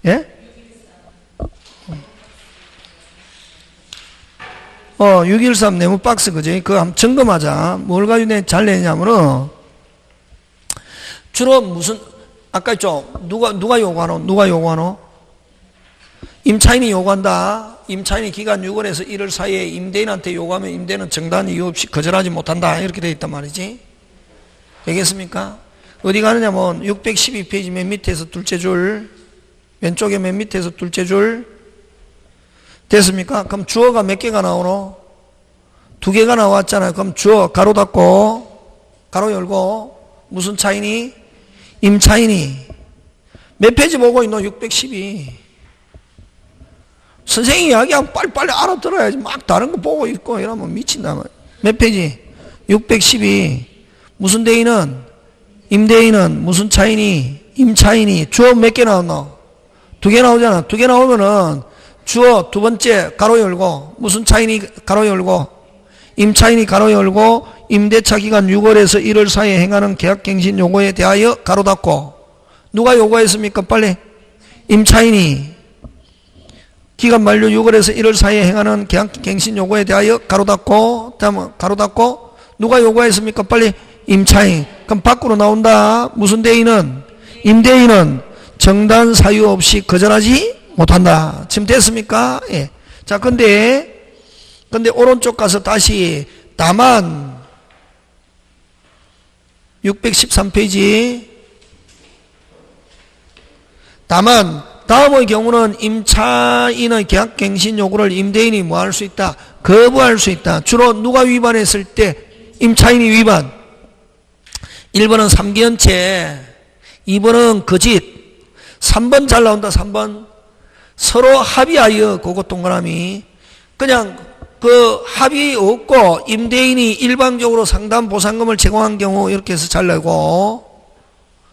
예? 613 네모 박스, 그지? 그거 한번 점검하자. 뭘 가지고 잘 내냐면은, 주로 무슨, 아까 있죠? 누가 요구하노? 누가 요구하노? 임차인이 요구한다. 임차인이 기간 6월에서 1월 사이에 임대인한테 요구하면 임대인은 정당한 이유 없이 거절하지 못한다. 이렇게 되어 있단 말이지. 되겠습니까? 어디 가느냐면 612페이지 맨 밑에서 둘째 줄, 왼쪽에 맨 밑에서 둘째 줄. 됐습니까? 그럼 주어가 몇 개가 나오노? 2개가 나왔잖아요. 그럼 주어 가로 닫고 가로 열고 무슨 차이니? 임차인이 몇 페이지 보고 있노? 612. 선생님이 이야기하면 빨리빨리 알아들어야지. 막 다른 거 보고 있고 이러면 미친다. 몇 페이지? 612. 무슨 대인은? 임대인은 무슨 차이니? 임차인이. 주어 몇 개 나왔노? 2개 나오잖아. 2개 나오면은 주어 두 번째 가로 열고 무슨 차이니? 가로 열고 임차인이 가로 열고 임대차 기간 6월에서 1월 사이에 행하는 계약갱신 요구에 대하여 가로 닫고. 누가 요구했습니까? 빨리. 임차인이 기간 만료 6월에서 1월 사이에 행하는 계약갱신 요구에 대하여 가로 닫고, 다음 가로 닫고. 누가 요구했습니까? 빨리. 임차인. 그럼 밖으로 나온다. 무슨 대인은? 임대인은 정당 사유 없이 거절하지 못한다. 지금 됐습니까? 예. 자, 근데 오른쪽 가서 다시 다만 613페이지. 다만 다음의 경우는 임차인의 계약갱신 요구를 임대인이 뭐 할 수 있다? 거부할 수 있다. 주로 누가 위반했을 때? 임차인이 위반. 1번은 3기연체, 2번은 거짓, 3번 잘 나온다. 3번 서로 합의하여. 그거 동그라미. 그냥 그 합의 없고 임대인이 일방적으로 상담 보상금을 제공한 경우 이렇게 해서 잘 내고,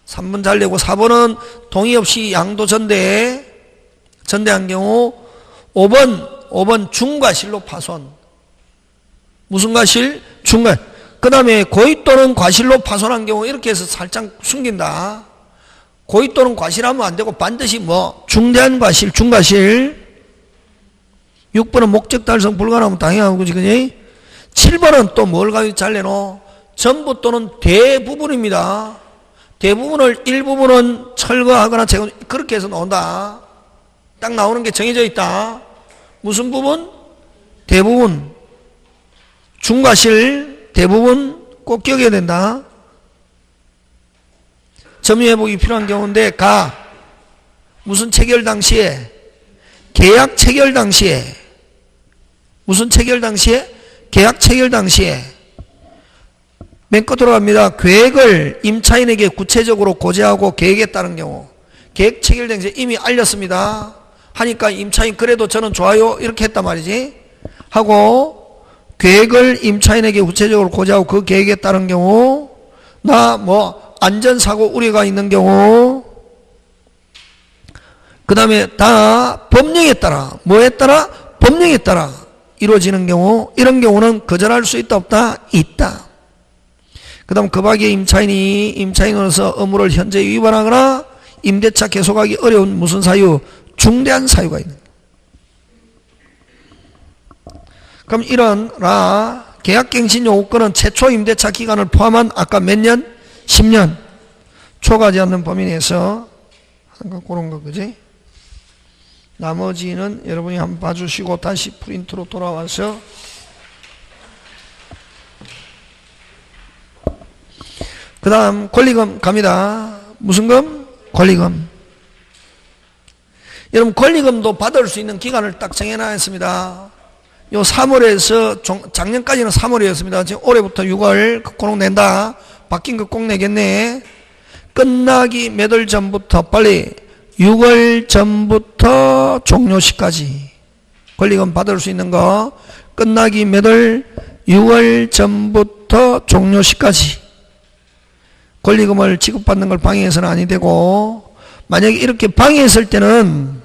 3번 잘 내고, 4번은 동의 없이 양도 전대한 경우, 5번 중과실로 파손. 무슨 과실? 중과. 그 다음에 고의 또는 과실로 파손한 경우 이렇게 해서 살짝 숨긴다. 고의 또는 과실하면 안 되고 반드시 뭐 중대한 과실, 중과실. 6번은 목적 달성 불가능하면 당연한 거지, 그지? 7번은 또 뭘 가지고 잘 내놓어? 전부 또는 대부분입니다. 대부분을 일부분은 철거하거나 제거, 그렇게 해서 나온다. 딱 나오는 게 정해져 있다. 무슨 부분? 대부분. 중과실, 대부분 꼭 기억해야 된다. 점유회복이 필요한 경우인데 가 무슨 체결 당시에? 계약 체결 당시에. 무슨 체결 당시에? 계약 체결 당시에. 맨 끝으로 갑니다. 계획을 임차인에게 구체적으로 고지하고 계획에 따른 경우. 계획 체결 당시에 이미 알렸습니다. 하니까 임차인 그래도 저는 좋아요 이렇게 했단 말이지. 하고 계획을 임차인에게 구체적으로 고지하고 그 계획에 따른 경우, 나 뭐 안전사고 우려가 있는 경우, 그 다음에 다 법령에 따라, 뭐에 따라? 법령에 따라 이루어지는 경우, 이런 경우는 거절할 수 있다 없다? 있다. 그 다음 그 밖에 임차인으로서 의무를 현재 위반하거나 임대차 계속하기 어려운 무슨 사유? 중대한 사유가 있는 거예요. 그럼 이런 계약갱신 요구권은 최초 임대차 기간을 포함한 아까 몇 년? 10년 초과하지 않는 범위 내에서 하는 거, 그런 거, 그지? 나머지는 여러분이 한번 봐주시고 다시 프린트로 돌아와서 그 다음 권리금 갑니다. 무슨 금? 권리금. 여러분 권리금도 받을 수 있는 기간을 딱 정해놨습니다. 요 3월에서 작년까지는 3월이었습니다. 지금 올해부터 6월 꼭 낸다. 바뀐 거 꼭 내겠네. 끝나기 몇 월 전부터, 빨리 6월 전부터 종료시까지 권리금 받을 수 있는 거, 끝나기 몇 월? 6월 전부터 종료시까지 권리금을 지급받는 걸 방해해서는 아니 되고, 만약에 이렇게 방해했을 때는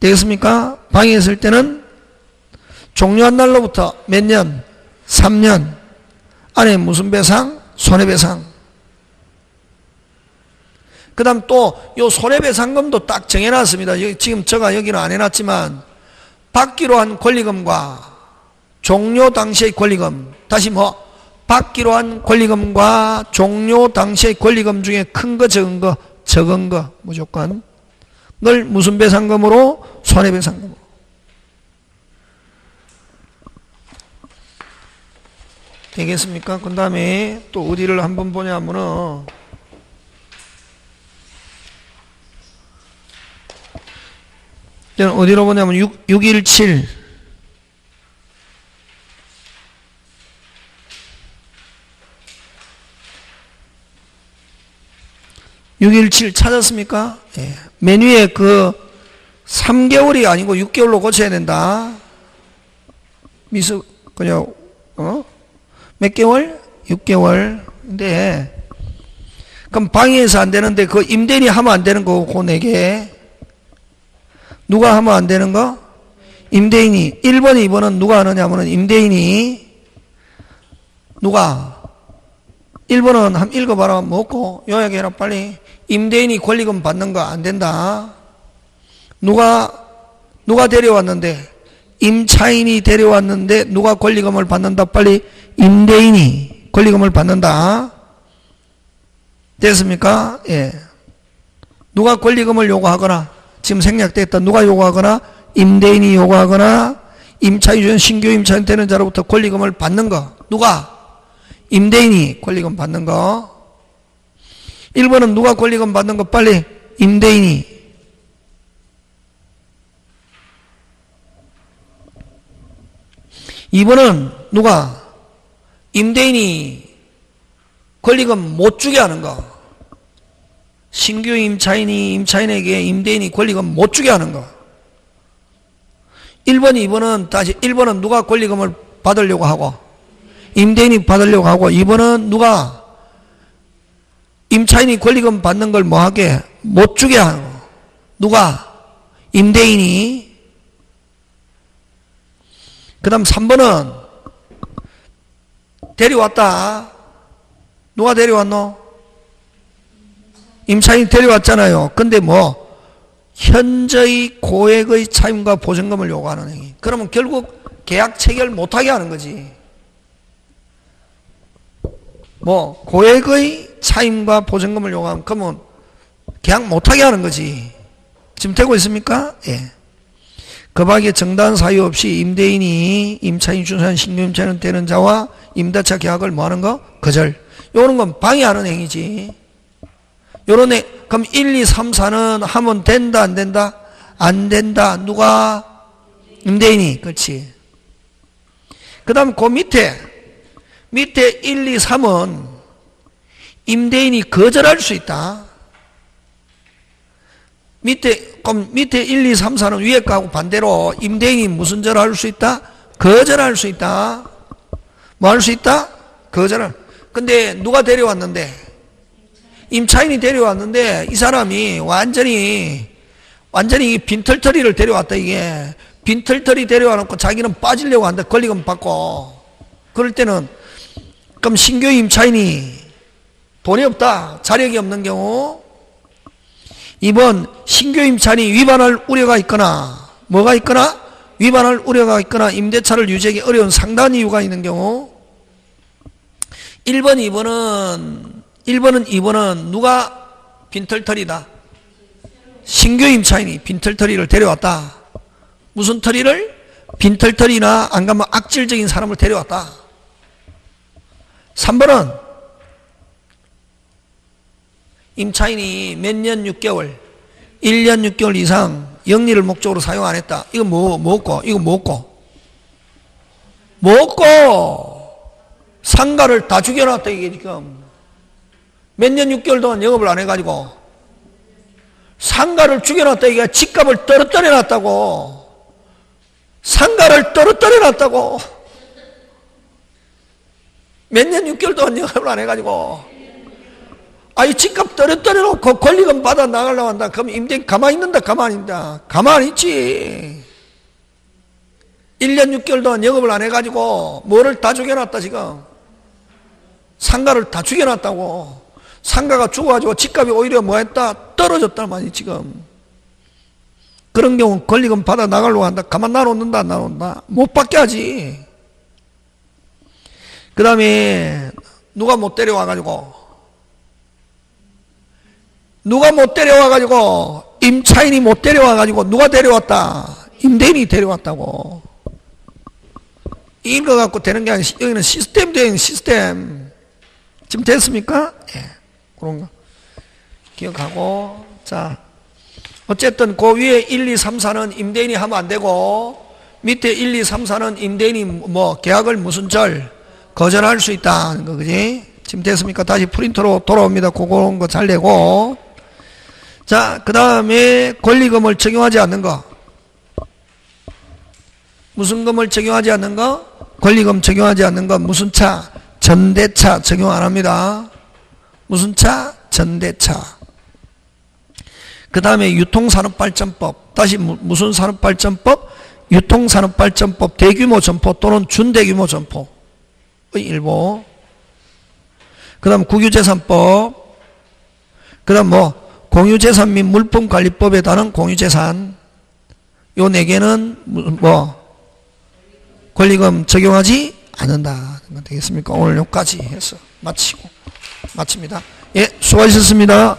되겠습니까? 방해했을 때는 종료한 날로부터 몇 년? 3년 안에 무슨 배상? 손해배상. 그 다음 또 요 손해배상금도 딱 정해놨습니다. 지금 제가 여기는 안 해놨지만, 받기로 한 권리금과 종료 당시의 권리금, 다시 뭐 받기로 한 권리금과 종료 당시의 권리금 중에 큰 거 적은 거 무조건 늘 무슨 배상금으로? 손해배상금으로. 되겠습니까? 그 다음에 또 어디를 한번 보냐면은 어디로 보냐면 617 617 찾았습니까? 예. 맨 위에 그 3개월이 아니고 6개월로 고쳐야 된다. 그냥 몇 개월? 6개월. 근데 그럼 방해해서 안 되는데 그 임대인이 하면 안 되는 거고, 그 4개. 누가 하면 안 되는 거? 임대인이. 1번, 2번은 누가 하느냐면은 임대인이. 누가? 1번은 한번 읽어봐라. 먹고 요약해라 빨리. 임대인이 권리금 받는 거 안 된다. 누가 데려왔는데? 임차인이 데려왔는데 누가 권리금을 받는다? 빨리. 임대인이 권리금을 받는다. 됐습니까? 예. 누가 권리금을 요구하거나, 지금 생략됐다. 누가 요구하거나, 임대인이 요구하거나, 임차인 중 신규 임차인 되는 자로부터 권리금을 받는 거. 누가? 임대인이 권리금 받는 거. 1번은 누가 권리금 받는 거? 빨리. 임대인이. 2번은 누가? 임대인이 권리금 못 주게 하는 거. 신규 임차인에게 임대인이 권리금 못 주게 하는 거. 1번, 2번은 다시 1번은 누가 권리금을 받으려고 하고, 임대인이 받으려고 하고, 2번은 누가? 임차인이 권리금 받는 걸 뭐 하게? 못 주게 하고. 누가? 임대인이. 그 다음 3번은 데려왔다. 누가 데려왔노? 임차인이 데려왔잖아요. 근데 뭐 현저히 고액의 차임과 보증금을 요구하는 행위. 그러면 결국 계약 체결 못하게 하는 거지. 뭐 고액의 차임과 보증금을 요구하면 그러면 계약 못하게 하는 거지. 지금 되고 있습니까? 예. 그 밖에 정당한 사유 없이 임대인이 임차인이 준수한 신규 임차인은 되는 자와 임대차 계약을 뭐 하는 거? 거절. 요런 건 방해하는 행위지. 요런 애, 그럼 1, 2, 3, 4는 하면 된다, 안 된다? 안 된다. 누가? 임대인이. 그렇지. 그 다음 그 밑에 1, 2, 3은 임대인이 거절할 수 있다. 그럼 밑에 1, 2, 3, 4는 위에 거하고 반대로 임대인이 무슨 절을 할 수 있다? 거절할 수 있다. 뭐 할 수 있다? 거절을. 근데 누가 데려왔는데? 임차인이 데려왔는데 이 사람이 완전히 빈털터리를 데려왔다. 이게 빈털터리 데려와 놓고 자기는 빠지려고 한다. 권리금 받고. 그럴 때는 그럼 신규 임차인이 돈이 없다. 자력이 없는 경우 이번 신규 임차인이 위반할 우려가 있거나 뭐가 있거나 위반할 우려가 있거나 임대차를 유지하기 어려운 상당한 이유가 있는 경우 1번, 2번은 누가 빈털터리다? 신규 임차인이 빈털터리를 데려왔다. 무슨 터리를? 빈털터리나 안 가면 악질적인 사람을 데려왔다. 3번은 임차인이 몇 년 6개월 1년 6개월 이상 영리를 목적으로 사용 안 했다. 이거 뭐고? 이거 뭐고? 상가를 다 죽여놨다. 이게 지금 몇 년 6개월 동안 영업을 안 해가지고 상가를 죽여놨다. 이게 집값을 떨어뜨려놨다고. 상가를 떨어뜨려놨다고. 몇 년 6개월 동안 영업을 안 해가지고 이 집값 떨어뜨려놓고 권리금 받아 나가려고 한다. 그럼 임대인 가만히 있는다? 가만히 있다. 가만히 있지. 1년 6개월 동안 영업을 안 해가지고 뭐를 다 죽여놨다. 지금 상가를 다 죽여놨다고. 상가가 죽어가지고 집값이 오히려 뭐했다? 떨어졌단 말이지. 지금 그런 경우 권리금 받아 나가려고 한다. 가만 놔놓는다? 안 놔놓는다? 못 받게 하지. 그 다음에 누가 못 데려와가지고 임차인이 못 데려와가지고 누가 데려왔다? 임대인이 데려왔다고. 이거 갖고 되는 게 아니라 여기는 시스템 되는 시스템. 지금 됐습니까? 예. 그런 거 기억하고. 자, 어쨌든 그 위에 1, 2, 3, 4는 임대인이 하면 안 되고 밑에 1, 2, 3, 4는 임대인이 뭐 계약을 무슨 절 거절할 수 있다는 거. 그지? 지금 됐습니까? 다시 프린터로 돌아옵니다. 그런 거 잘 내고. 자, 그 다음에 권리금을 적용하지 않는 거. 무슨 금을 적용하지 않는 거? 권리금 적용하지 않는 거. 무슨 차? 전대차 적용 안 합니다. 무슨 차? 전대차. 그 다음에 유통산업발전법. 다시 무슨 산업발전법? 유통산업발전법 대규모 점포 또는 준대규모 점포의 일부. 그 다음 국유재산법. 그 다음 공유재산 및 물품관리법에 따른 공유재산. 요 4개는 권리금 적용하지 않는다. 되겠습니까? 오늘 여기까지 해서 마칩니다. 예, 수고하셨습니다.